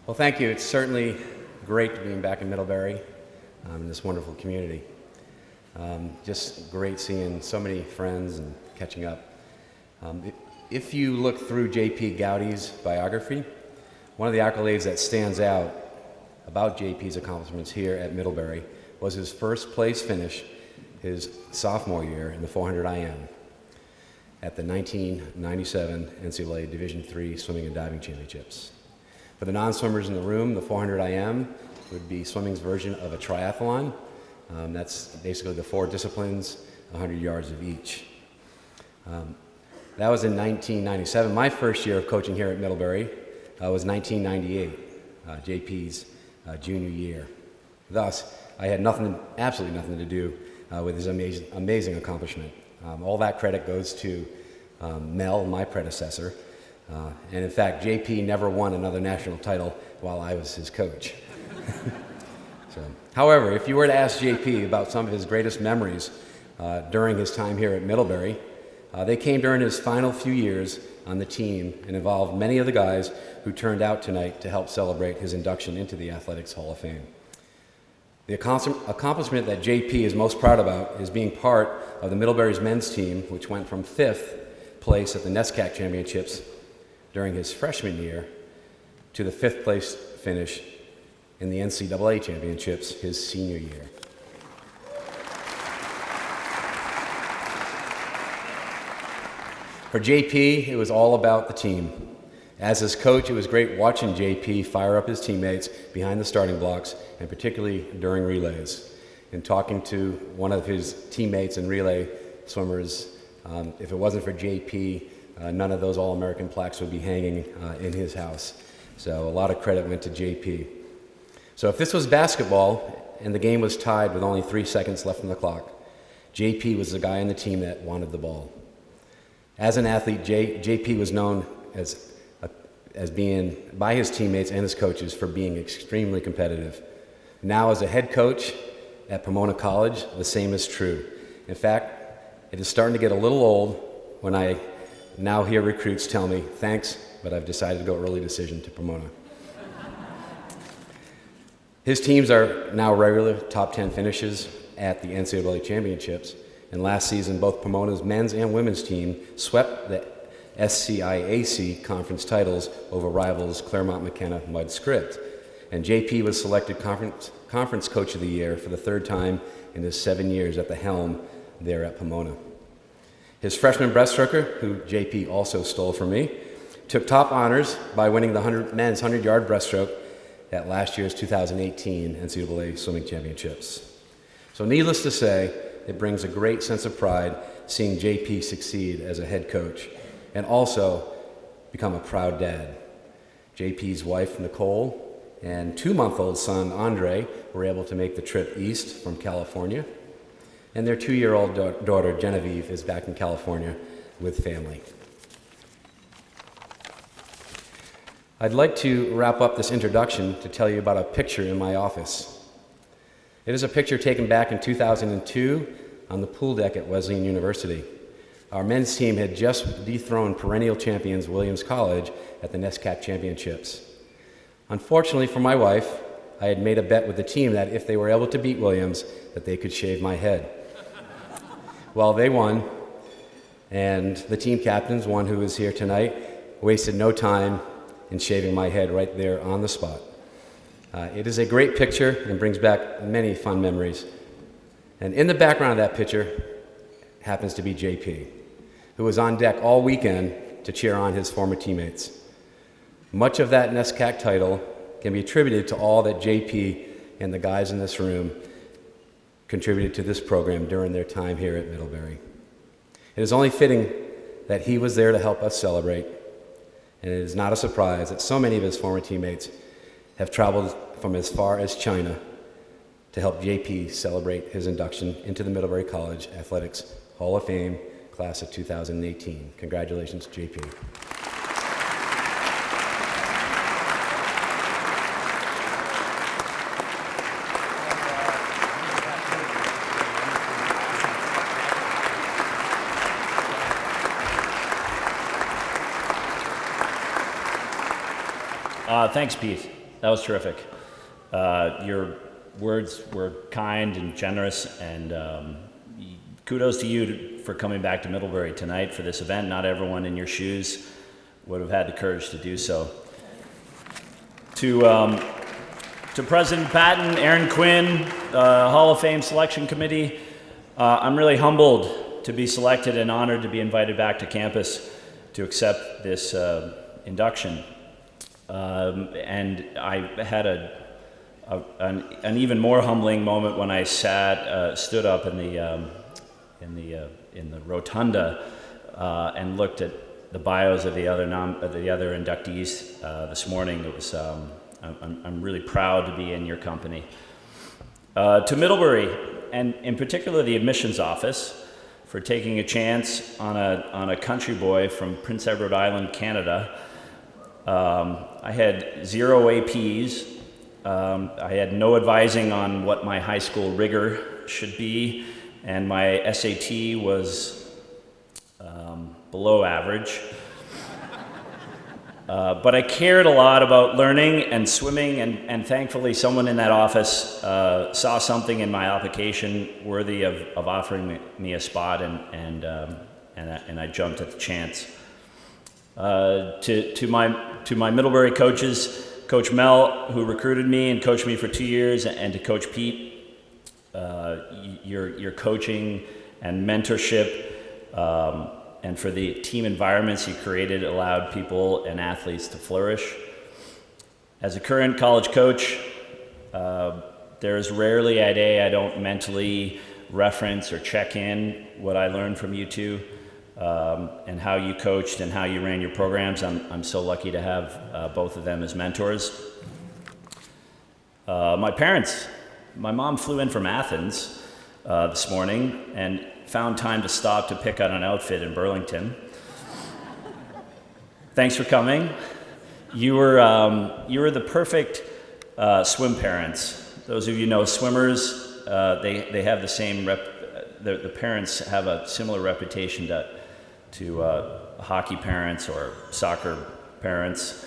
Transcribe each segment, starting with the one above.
Well, thank you. It's certainly great to be back in Middlebury, in this wonderful community. Just great seeing so many friends and catching up. If you look through J.P. Gowdy's biography, one of the accolades that stands out about J.P.'s accomplishments here at Middlebury was his first place finish his sophomore year in the 400 IM at the 1997 NCAA Division III Swimming and Diving Championships. For the non-swimmers in the room, the 400 IM would be swimming's version of a triathlon. That's basically the four disciplines, 100 yards of each. That was in 1997. My first year of coaching here at Middlebury was 1998, JP's junior year. Thus, I had absolutely nothing to do with his amazing accomplishment. All that credit goes to Mel, my predecessor, and in fact, JP never won another national title while I was his coach. However, if you were to ask JP about some of his greatest memories during his time here at Middlebury, they came during his final few years on the team and involved many of the guys who turned out tonight to help celebrate his induction into the Athletics Hall of Fame. The accomplishment that JP is most proud about is being part of the Middlebury's men's team, which went from 5th place at the NESCAC Championships during his freshman year to the 5th place finish in the NCAA Championships his senior year. For JP, it was all about the team. As his coach, it was great watching JP fire up his teammates behind the starting blocks, and particularly during relays. And talking to one of his teammates and relay swimmers, if it wasn't for JP, none of those All-American plaques would be hanging in his house. So a lot of credit went to JP. So if this was basketball and the game was tied with only 3 seconds left on the clock, JP was the guy on the team that wanted the ball. As an athlete, JP was known as being, by his teammates and his coaches, for being extremely competitive. Now as a head coach at Pomona College, the same is true. In fact, it is starting to get a little old when I now hear recruits tell me, "Thanks, but I've decided to go early decision to Pomona." His teams are now regular top 10 finishes at the NCAA Championships, and last season both Pomona's men's and women's team swept the SCIAC conference titles over rivals Claremont McKenna Mud Script, and JP was selected conference coach of the year for the 3rd time in his 7 years at the helm there at Pomona. His freshman breaststroker, who JP also stole from me, took top honors by winning the men's 100-yard breaststroke at last year's 2018 NCAA Swimming Championships. So needless to say, it brings a great sense of pride seeing JP succeed as a head coach and also become a proud dad. JP's wife, Nicole, and 2-month-old son, Andre, were able to make the trip east from California, and their 2-year-old daughter, Genevieve, is back in California with family. I'd like to wrap up this introduction to tell you about a picture in my office. It is a picture taken back in 2002 on the pool deck at Wesleyan University. Our men's team had just dethroned perennial champions Williams College at the NESCAC Championships. Unfortunately for my wife, I had made a bet with the team that if they were able to beat Williams, that they could shave my head. Well, they won, and the team captains, one who is here tonight, wasted no time in shaving my head right there on the spot. It is a great picture and brings back many fun memories. And in the background of that picture happens to be JP, who was on deck all weekend to cheer on his former teammates. Much of that NESCAC title can be attributed to all that JP and the guys in this room contributed to this program during their time here at Middlebury. It is only fitting that he was there to help us celebrate, and it is not a surprise that so many of his former teammates have traveled from as far as China to help JP celebrate his induction into the Middlebury College Athletics Hall of Fame class of 2018. Congratulations, JP. Thanks, Pete. That was terrific. Your words were kind and generous, and kudos to you for coming back to Middlebury tonight for this event. Not everyone in your shoes would have had the courage to do so. To President Patton, Aaron Quinn, Hall of Fame Selection Committee, I'm really humbled to be selected and honored to be invited back to campus to accept this induction. And I had an even more humbling moment when I stood up in the rotunda and looked at the bios of the other inductees this morning. It was I'm really proud to be in your company. To Middlebury, and in particular the admissions office, for taking a chance on a country boy from Prince Edward Island, Canada. I had 0 APs. I had no advising on what my high school rigor should be, and my SAT was below average. But I cared a lot about learning and swimming, and thankfully someone in that office saw something in my application worthy of offering me a spot, and I jumped at the chance. To my Middlebury coaches, Coach Mel, who recruited me and coached me for 2 years, and to Coach Pete, your coaching and mentorship, and for the team environments you created allowed people and athletes to flourish. As a current college coach, there's rarely a day I don't mentally reference or check in what I learned from you two, and how you coached and how you ran your programs. I'm so lucky to have both of them as mentors. My parents, my mom flew in from Athens this morning and found time to stop to pick out an outfit in Burlington. Thanks for coming. You were the perfect swim parents. Those of you know swimmers, they have the same the parents have a similar reputation to hockey parents or soccer parents.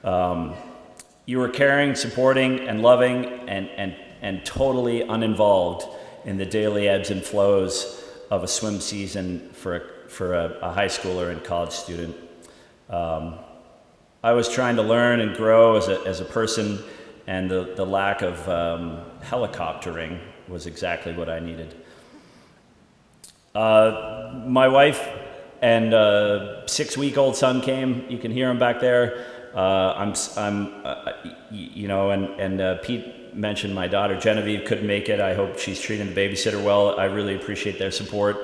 You were caring, supporting, and loving, and totally uninvolved in the daily ebbs and flows of a swim season for a high schooler and college student. I was trying to learn and grow as a person, and the lack of helicoptering was exactly what I needed. My wife and 6-week-old son came. You can hear him back there. Pete mentioned my daughter Genevieve couldn't make it. I hope she's treating the babysitter well. I really appreciate their support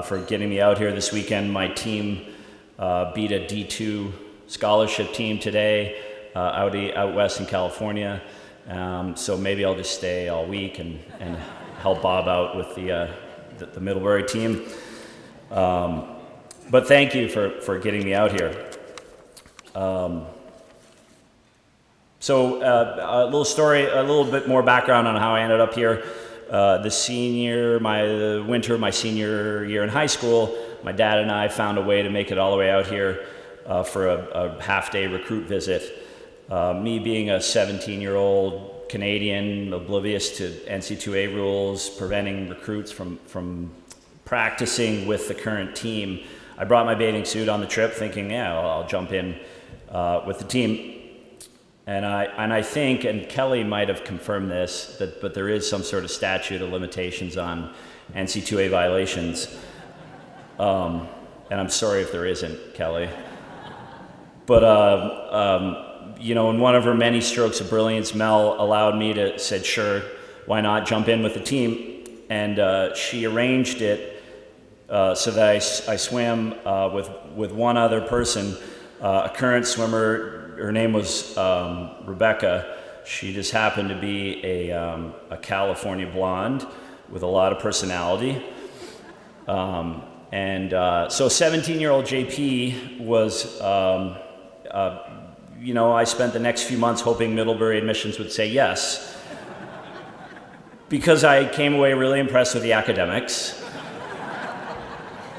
for getting me out here this weekend. My team beat a D2 scholarship team today out west in California. So maybe I'll just stay all week and help Bob out with the Middlebury team. But thank you for getting me out here. So a little story, a little bit more background on how I ended up here. My senior year in high school, my dad and I found a way to make it all the way out here for a half-day recruit visit. Me being a 17-year-old Canadian, oblivious to NC2A rules, preventing recruits from practicing with the current team, I brought my bathing suit on the trip thinking, I'll jump in with the team. And I think, and Kelly might have confirmed this, but there is some sort of statute of limitations on NC2A violations. And I'm sorry if there isn't, Kelly. But, in one of her many strokes of brilliance, Mel allowed me said, sure, why not jump in with the team? And she arranged it so that I swam with one other person, a current swimmer. Her name was Rebecca. She just happened to be a California blonde with a lot of personality. So 17-year-old JP was, I spent the next few months hoping Middlebury admissions would say yes. Because I came away really impressed with the academics.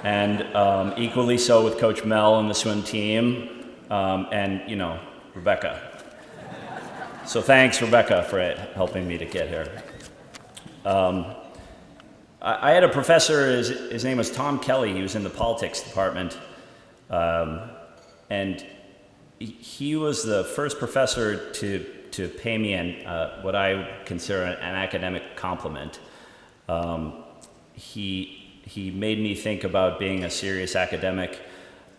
And equally so with Coach Mel and the swim team. And Rebecca. So thanks, Rebecca, for helping me to get here. I had a professor, his name was Tom Kelly. He was in the politics department. And he was the first professor to pay me what I consider an academic compliment. He made me think about being a serious academic,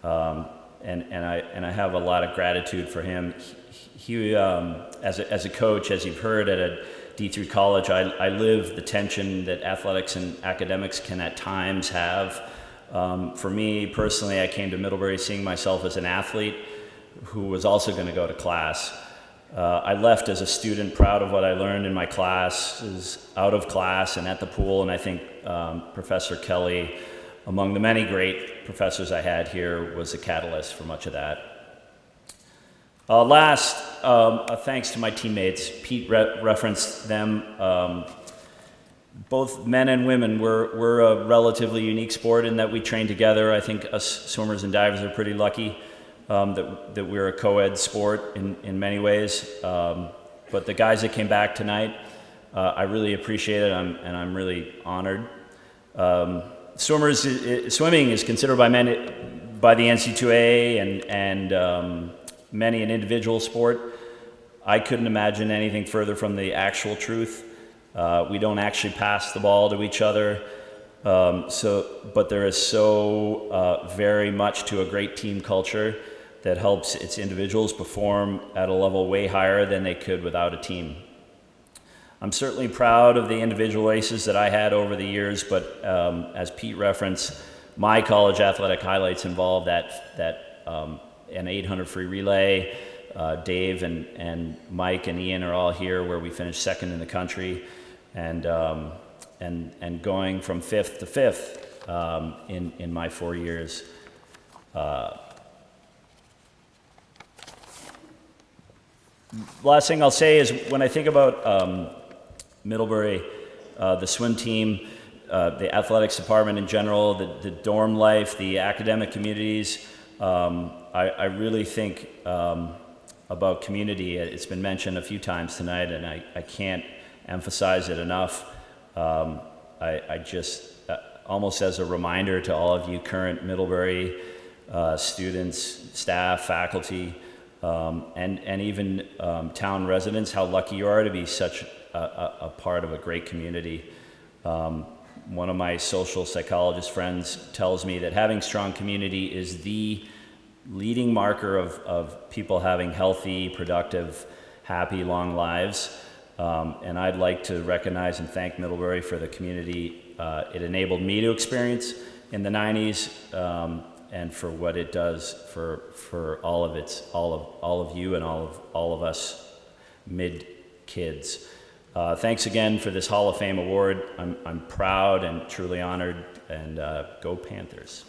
and I have a lot of gratitude for him. He as a coach, as you've heard at a D3 college, I live the tension that athletics and academics can at times have. For me personally, I came to Middlebury seeing myself as an athlete who was also going to go to class. I left as a student proud of what I learned in my classes, out of class and at the pool, and I think Professor Kelly, among the many great professors I had here, was a catalyst for much of that. Last, thanks to my teammates. Pete referenced them. Both men and women, we're a relatively unique sport in that we train together. I think us swimmers and divers are pretty lucky that we're a co-ed sport in many ways. But the guys that came back tonight, I really appreciate it, and I'm really honored. Swimming is considered by the NC2A and many an individual sport. I couldn't imagine anything further from the actual truth. We don't actually pass the ball to each other, but there is so very much to a great team culture that helps its individuals perform at a level way higher than they could without a team. I'm certainly proud of the individual aces that I had over the years, but as Pete referenced, my college athletic highlights involved an 800 free relay. Dave and Mike and Ian are all here, where we finished second in the country, and going from fifth to fifth in my 4 years. Last thing I'll say is when I think about Middlebury, the swim team, the athletics department in general, the dorm life, the academic communities, I really think about community. It's been mentioned a few times tonight, and I can't emphasize it enough. I just, almost as a reminder to all of you current Middlebury students, staff, faculty, and even town residents, how lucky you are to be such a part of a great community. One of my social psychologist friends tells me that having strong community is the leading marker of people having healthy, productive, happy, long lives. And I'd like to recognize and thank Middlebury for the community it enabled me to experience in the 90s, and for what it does for all of you and all of us mid kids. Thanks again for this Hall of Fame award. I'm proud and truly honored, and go Panthers.